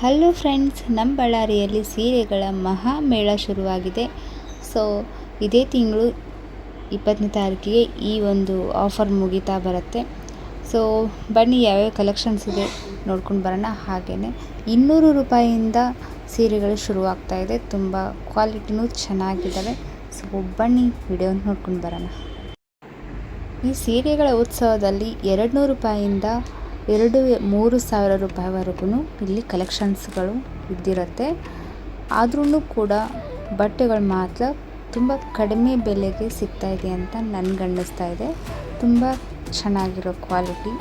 Hello friends, ನಮ್ಮ ಬಳ್ಳಾರಿಯಲ್ಲಿ ಸೀರೆಗಳ ಮಹಾಮೇಳ ಶುರುವಾಗಿದೆ. ಸೊ ಇದೇ ತಿಂಗಳು 20ನೇ ತಾರೀಕಿಗೆ ಈ ಒಂದು ಆಫರ್ ಮುಗಿತಾ ಬರುತ್ತೆ. ಸೊ ಬನ್ನಿ ಯಾವ್ಯಾವ ಕಲೆಕ್ಷನ್ಸ್ ಇದೆ ನೋಡ್ಕೊಂಡು ಬರೋಣ. ಹಾಗೆಯೇ 200 ರೂಪಾಯಿಯಿಂದ ಸೀರೆಗಳು ಶುರುವಾಗ್ತಾ ಇದೆ. ತುಂಬ ಕ್ವಾಲಿಟಿನೂ ಚೆನ್ನಾಗಿದ್ದಾವೆ. ಸೊ ಬನ್ನಿ ವಿಡಿಯೋ ನೋಡ್ಕೊಂಡು ಬರೋಣ. ಈ ಸೀರೆಗಳ ಉತ್ಸವದಲ್ಲಿ 200 ರೂಪಾಯಿಯಿಂದ 2-3 ಸಾವಿರ ರೂಪಾಯಿವರೆಗೂ ಇಲ್ಲಿ ಕಲೆಕ್ಷನ್ಸ್ಗಳು ಇದ್ದಿರುತ್ತೆ. ಆದ್ರೂ ಕೂಡ ಬಟ್ಟೆಗಳು ಮಾತ್ರ ತುಂಬ ಕಡಿಮೆ ಬೆಲೆಗೆ ಸಿಗ್ತಾ ಇದೆ ಅಂತ ನನಗನ್ನಿಸ್ತಾ ಇದೆ. ತುಂಬ ಚೆನ್ನಾಗಿರೋ ಕ್ವಾಲಿಟಿ.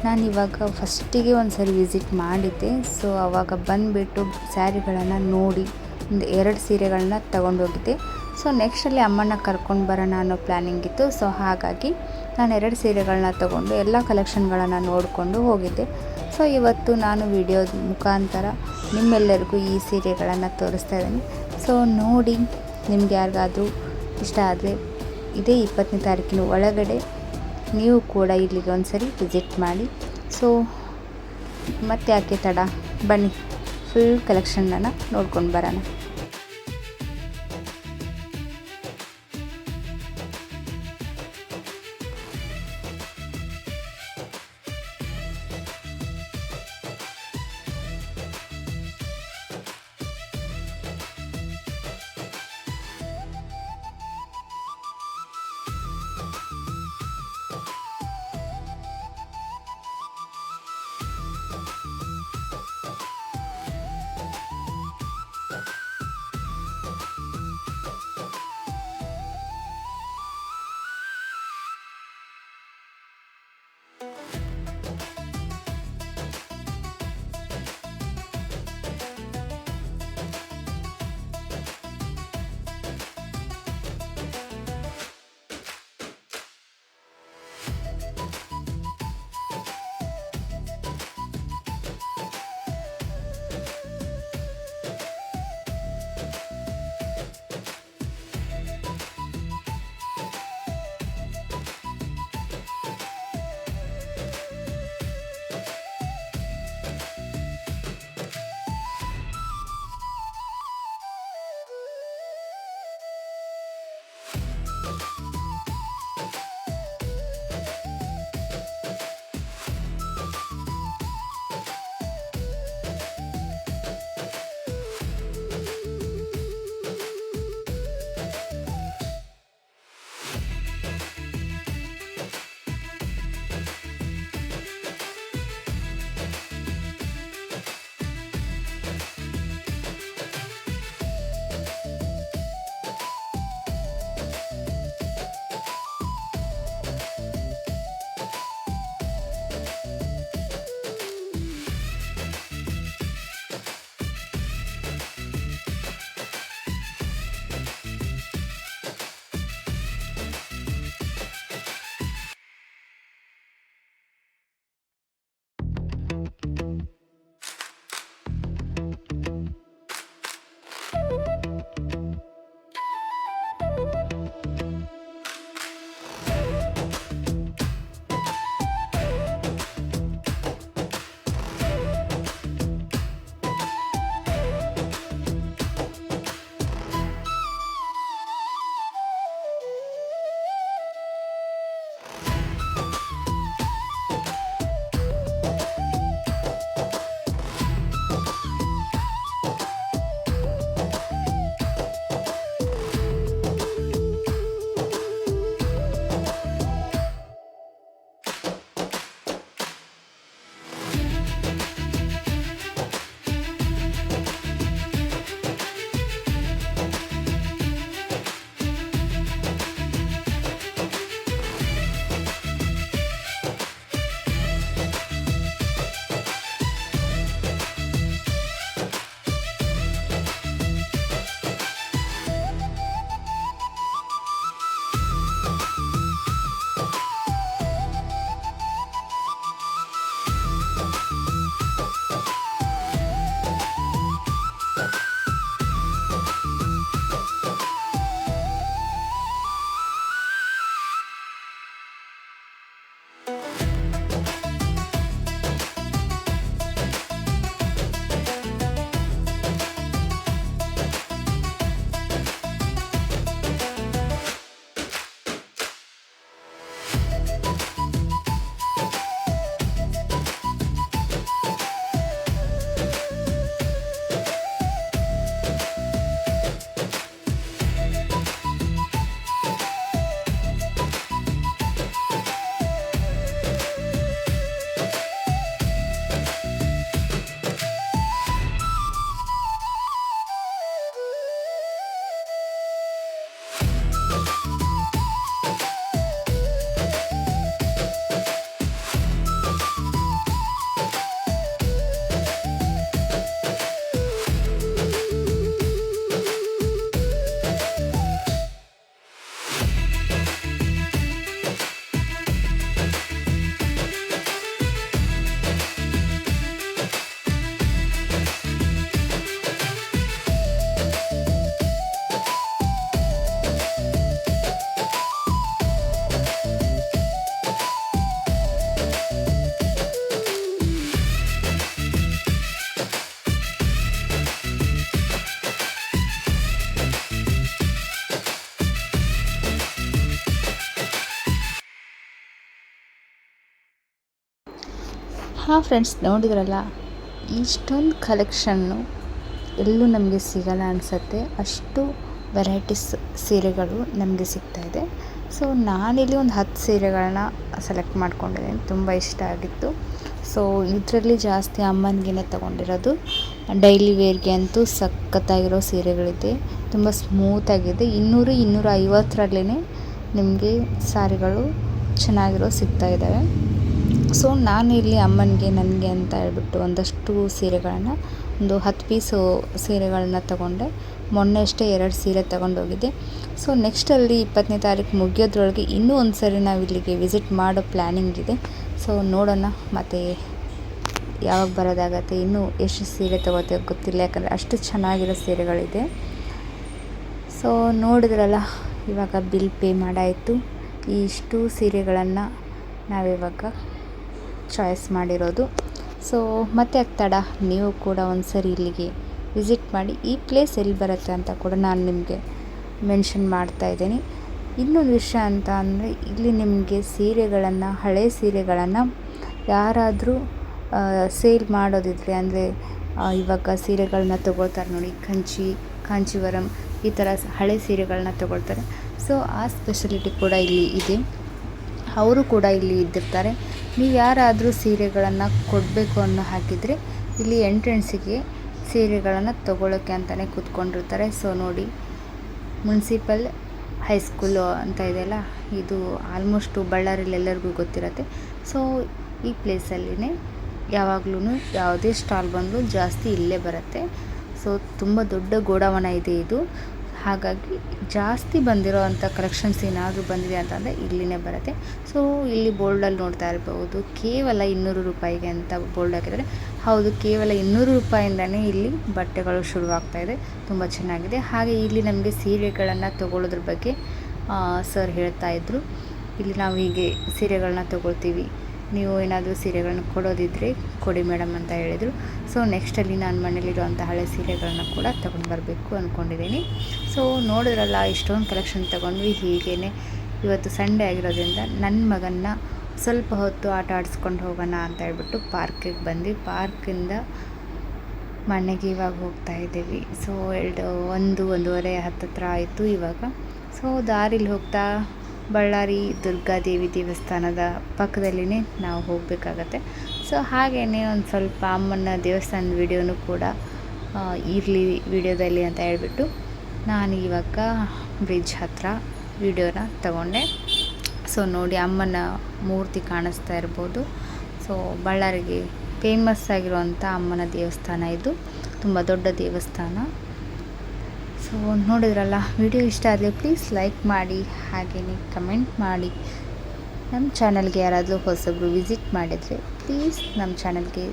ನಾನು ಇವಾಗ ಫಸ್ಟಿಗೆ ಒಂದು ಸರಿ ವಿಸಿಟ್ ಮಾಡಿದ್ದೆ. ಸೊ ಆವಾಗ ಬಂದುಬಿಟ್ಟು ಸ್ಯಾರಿಗಳನ್ನು ನೋಡಿ ಒಂದು 2 ಸೀರೆಗಳನ್ನ ತಗೊಂಡೋಗಿದ್ದೆ. ಸೊ ನೆಕ್ಸ್ಟಲ್ಲಿ ಅಮ್ಮನ ಕರ್ಕೊಂಡು ಬರೋಣ ಅನ್ನೋ ಪ್ಲ್ಯಾನಿಂಗ್ ಇತ್ತು. ಸೊ ಹಾಗಾಗಿ ನಾನು 2 ಸೀರೆಗಳನ್ನ ತೊಗೊಂಡು ಎಲ್ಲ ಕಲೆಕ್ಷನ್ಗಳನ್ನು ನೋಡಿಕೊಂಡು ಹೋಗಿದ್ದೆ. ಸೊ ಇವತ್ತು ನಾನು ವಿಡಿಯೋದ ಮುಖಾಂತರ ನಿಮ್ಮೆಲ್ಲರಿಗೂ ಈ ಸೀರೆಗಳನ್ನು ತೋರಿಸ್ತಾ ಇದ್ದೀನಿ. ಸೊ ನೋಡಿ, ನಿಮ್ಗೆ ಯಾರಿಗಾದರೂ ಇಷ್ಟ ಆದರೆ ಇದೇ 20ನೇ ತಾರೀಕಿನ ಒಳಗಡೆ ನೀವು ಕೂಡ ಇಲ್ಲಿಗೆ ಒಂದು ಸರಿ ವಿಸಿಟ್ ಮಾಡಿ. ಸೊ ಮತ್ತೆ ಯಾಕೆ ತಡ, ಬನ್ನಿ ಫುಲ್ ಕಲೆಕ್ಷನನ್ನು ನೋಡ್ಕೊಂಡು ಬರೋಣ. ಹಾಂ ಫ್ರೆಂಡ್ಸ್, ನೋಡಿದ್ರಲ್ಲ, ಇಷ್ಟೊಂದು ಕಲೆಕ್ಷನ್ನು ಎಲ್ಲೂ ನಮಗೆ ಸಿಗಲ್ಲ ಅನಿಸುತ್ತೆ. ಅಷ್ಟು ವೆರೈಟೀಸ್ ಸೀರೆಗಳು ನಮಗೆ ಸಿಗ್ತಾಯಿದೆ. ಸೊ ನಾನಿಲ್ಲಿ ಒಂದು 10 ಸೀರೆಗಳನ್ನ ಸೆಲೆಕ್ಟ್ ಮಾಡ್ಕೊಂಡಿದ್ದೀನಿ. ತುಂಬ ಇಷ್ಟ ಆಗಿತ್ತು. ಸೊ ಇದರಲ್ಲಿ ಜಾಸ್ತಿ ಅಮ್ಮನಿಗೆ ತೊಗೊಂಡಿರೋದು. ಡೈಲಿ ವೇರ್ಗೆ ಅಂತೂ ಸಖತ್ತಾಗಿರೋ ಸೀರೆಗಳಿದೆ. ತುಂಬ ಸ್ಮೂತಾಗಿದೆ. 200-250 ನಿಮಗೆ ಸಾರಿಗಳು ಚೆನ್ನಾಗಿರೋ ಸಿಗ್ತಾಯಿದ್ದಾವೆ. ಸೊ ನಾನು ಇಲ್ಲಿ ಅಮ್ಮನಿಗೆ, ನನಗೆ ಅಂತ ಹೇಳ್ಬಿಟ್ಟು ಒಂದಷ್ಟು ಸೀರೆಗಳನ್ನು, ಒಂದು 10 ಪೀಸು ಸೀರೆಗಳನ್ನ ತೊಗೊಂಡೆ. ಮೊನ್ನೆ ಅಷ್ಟೇ 2 ಸೀರೆ ತೊಗೊಂಡೋಗಿದ್ದೆ. ಸೊ ನೆಕ್ಸ್ಟಲ್ಲಿ 20ನೇ ತಾರೀಕು ಮುಗಿಯೋದ್ರೊಳಗೆ ಇನ್ನೂ ಒಂದು ಸರಿ ನಾವು ಇಲ್ಲಿಗೆ ವಿಸಿಟ್ ಮಾಡೋ ಪ್ಲ್ಯಾನಿಂಗ್ ಇದೆ. ಸೊ ನೋಡೋಣ ಮತ್ತು ಯಾವಾಗ ಬರೋದಾಗತ್ತೆ. ಇನ್ನೂ ಎಷ್ಟು ಸೀರೆ ತೊಗೋತೀವಿ ಗೊತ್ತಿಲ್ಲ, ಯಾಕಂದರೆ ಅಷ್ಟು ಚೆನ್ನಾಗಿರೋ ಸೀರೆಗಳಿದೆ. ಸೊ ನೋಡಿದ್ರಲ್ಲ, ಇವಾಗ ಬಿಲ್ ಪೇ ಮಾಡಾಯಿತು. ಇಷ್ಟು ಸೀರೆಗಳನ್ನು ನಾವಿವಾಗ ಚಾಯ್ಸ್ ಮಾಡಿರೋದು. ಸೊ ಮತ್ತೆ ಆಗ್ತಾಡ, ನೀವು ಕೂಡ ಒಂದು ಸರಿ ಇಲ್ಲಿಗೆ ವಿಸಿಟ್ ಮಾಡಿ. ಈ ಪ್ಲೇಸ್ ಎಲ್ಲಿ ಬರುತ್ತೆ ಅಂತ ಕೂಡ ನಾನು ನಿಮಗೆ ಮೆನ್ಷನ್ ಮಾಡ್ತಾಯಿದ್ದೀನಿ. ಇನ್ನೊಂದು ವಿಷಯ ಅಂತ ಅಂದರೆ, ಇಲ್ಲಿ ನಿಮಗೆ ಸೀರೆಗಳನ್ನು, ಹಳೆ ಸೀರೆಗಳನ್ನು ಯಾರಾದರೂ ಸೇಲ್ ಮಾಡೋದಿದ್ರೆ, ಅಂದರೆ ಇವಾಗ ಸೀರೆಗಳನ್ನ ತೊಗೊಳ್ತಾರೆ ನೋಡಿ, ಕಾಂಚೀವರಂ ಈ ಥರ ಹಳೆ ಸೀರೆಗಳನ್ನ ತೊಗೊಳ್ತಾರೆ. ಸೊ ಆ ಸ್ಪೆಷಲಿಟಿ ಕೂಡ ಇಲ್ಲಿ ಇದೆ. ಅವರು ಕೂಡ ಇಲ್ಲಿ ಇದ್ದಿರ್ತಾರೆ. ನೀವು ಯಾರಾದರೂ ಸೀರೆಗಳನ್ನು ಕೊಡಬೇಕು ಅನ್ನೋ ಹಾಕಿದರೆ ಇಲ್ಲಿ ಎಂಟ್ರೆನ್ಸಿಗೆ ಸೀರೆಗಳನ್ನು ತೊಗೊಳ್ಳೋಕ್ಕೆ ಅಂತಲೇ ಕೂತ್ಕೊಂಡಿರ್ತಾರೆ. ಸೊ ನೋಡಿ, ಮುನ್ಸಿಪಲ್ ಹೈಸ್ಕೂಲು ಅಂತ ಇದೆಯಲ್ಲ, ಇದು ಆಲ್ಮೋಸ್ಟು ಬಳ್ಳಾರಿಯಲ್ಲಿ ಎಲ್ಲರಿಗೂ ಗೊತ್ತಿರುತ್ತೆ. ಸೊ ಈ ಪ್ಲೇಸಲ್ಲಿನೇ ಯಾವಾಗಲೂ ಯಾವುದೇ ಸ್ಟಾಲ್ ಬಂದರೂ ಜಾಸ್ತಿ ಇಲ್ಲೇ ಬರುತ್ತೆ. ಸೊ ತುಂಬ ದೊಡ್ಡ ಗೋಡಾವನ ಇದೆ ಇದು. ಹಾಗಾಗಿ ಜಾಸ್ತಿ ಬಂದಿರೋ ಅಂಥ ಕಲೆಕ್ಷನ್ಸ್ ಏನಾದರೂ ಬಂದಿದೆ ಅಂತಂದರೆ ಇಲ್ಲಿನೇ ಬರುತ್ತೆ. ಸೊ ಇಲ್ಲಿ ಬೋರ್ಡಲ್ಲಿ ನೋಡ್ತಾ ಇರ್ಬೋದು, ಕೇವಲ 200 ರೂಪಾಯಿಗೆ ಅಂತ ಬೋರ್ಡ್ ಹಾಕಿದ್ದಾರೆ. ಹೌದು, ಕೇವಲ 200 ರೂಪಾಯಿಂದನೇ ಇಲ್ಲಿ ಬಟ್ಟೆಗಳು ಶುರುವಾಗ್ತಾಯಿದೆ. ತುಂಬ ಚೆನ್ನಾಗಿದೆ. ಹಾಗೆ ಇಲ್ಲಿ ನಮಗೆ ಸೀರೆಗಳನ್ನು ತೊಗೊಳ್ಳೋದ್ರ ಬಗ್ಗೆ ಸರ್ ಹೇಳ್ತಾಯಿದ್ರು. ಇಲ್ಲಿ ನಾವು ಹೀಗೆ ಸೀರೆಗಳನ್ನ ತೊಗೊಳ್ತೀವಿ, ನೀವು ಏನಾದರೂ ಸೀರೆಗಳನ್ನ ಕೊಡೋದಿದ್ದರೆ ಕೊಡಿ ಮೇಡಮ್ ಅಂತ ಹೇಳಿದರು. ಸೊ ನೆಕ್ಸ್ಟಲ್ಲಿ ನಾನು ಮನೇಲಿರುವಂಥ ಹಳೆ ಸೀರೆಗಳನ್ನ ಕೂಡ ತೊಗೊಂಡು ಬರಬೇಕು ಅಂದ್ಕೊಂಡಿದ್ದೀನಿ. ಸೊ ನೋಡಿದ್ರಲ್ಲ, ಇಷ್ಟೊಂದು ಕಲೆಕ್ಷನ್ ತೊಗೊಂಡ್ವಿ. ಹೀಗೇ ಇವತ್ತು ಸಂಡೇ ಆಗಿರೋದ್ರಿಂದ ನನ್ನ ಮಗನ್ನ ಸ್ವಲ್ಪ ಹೊತ್ತು ಆಟ ಆಡಿಸ್ಕೊಂಡು ಹೋಗೋಣ ಅಂತ ಹೇಳ್ಬಿಟ್ಟು ಪಾರ್ಕಿಗೆ ಬಂದು, ಪಾರ್ಕಿಂದ ಮನೆಗೆ ಇವಾಗ ಹೋಗ್ತಾ ಇದ್ದೀವಿ. ಸೊ 1-1:30 ಹತ್ತತ್ರ ಆಯಿತು ಇವಾಗ. ಸೊ ದಾರಿಲಿ ಹೋಗ್ತಾ ಬಳ್ಳಾರಿ ದುರ್ಗಾದೇವಿ ದೇವಸ್ಥಾನದ ಪಕ್ಕದಲ್ಲಿನೇ ನಾವು ಹೋಗಬೇಕಾಗತ್ತೆ. ಸೊ ಹಾಗೆಯೇ ಒಂದು ಸ್ವಲ್ಪ ಅಮ್ಮನ ದೇವಸ್ಥಾನದ ವಿಡಿಯೋನೂ ಕೂಡ ಇರಲಿ ವಿಡಿಯೋದಲ್ಲಿ ಅಂತ ಹೇಳ್ಬಿಟ್ಟು ನಾನು ಇವಾಗ ಬ್ರಿಡ್ಜ್ ಹತ್ರ ವಿಡಿಯೋನ ತಗೊಂಡೆ. ಸೊ ನೋಡಿ, ಅಮ್ಮನ ಮೂರ್ತಿ ಕಾಣಿಸ್ತಾ ಇರ್ಬೋದು. ಸೊ ಬಳ್ಳಾರಿಗೆ ಫೇಮಸ್ ಆಗಿರುವಂಥ ಅಮ್ಮನ ದೇವಸ್ಥಾನ ಇದು. ತುಂಬ ದೊಡ್ಡ ದೇವಸ್ಥಾನ. ಸೊ ನೋಡಿದ್ರಲ್ಲ, ವಿಡಿಯೋ ಇಷ್ಟ ಆದರೆ ಪ್ಲೀಸ್ ಲೈಕ್ ಮಾಡಿ, ಹಾಗೆಯೇ ಕಮೆಂಟ್ ಮಾಡಿ. ನಮ್ಮ ಚಾನಲ್ಗೆ ಯಾರಾದರೂ ಹೊಸಬ್ರು ವಿಸಿಟ್ ಮಾಡಿದರೆ ಪ್ಲೀಸ್ ನಮ್ಮ ಚಾನಲ್ಗೆ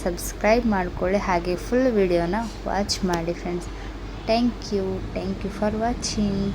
ಸಬ್ಸ್ಕ್ರೈಬ್ ಮಾಡಿಕೊಳ್ಳಿ. ಹಾಗೆ ಫುಲ್ ವಿಡಿಯೋನ ವಾಚ್ ಮಾಡಿ friends. Thank you for watching.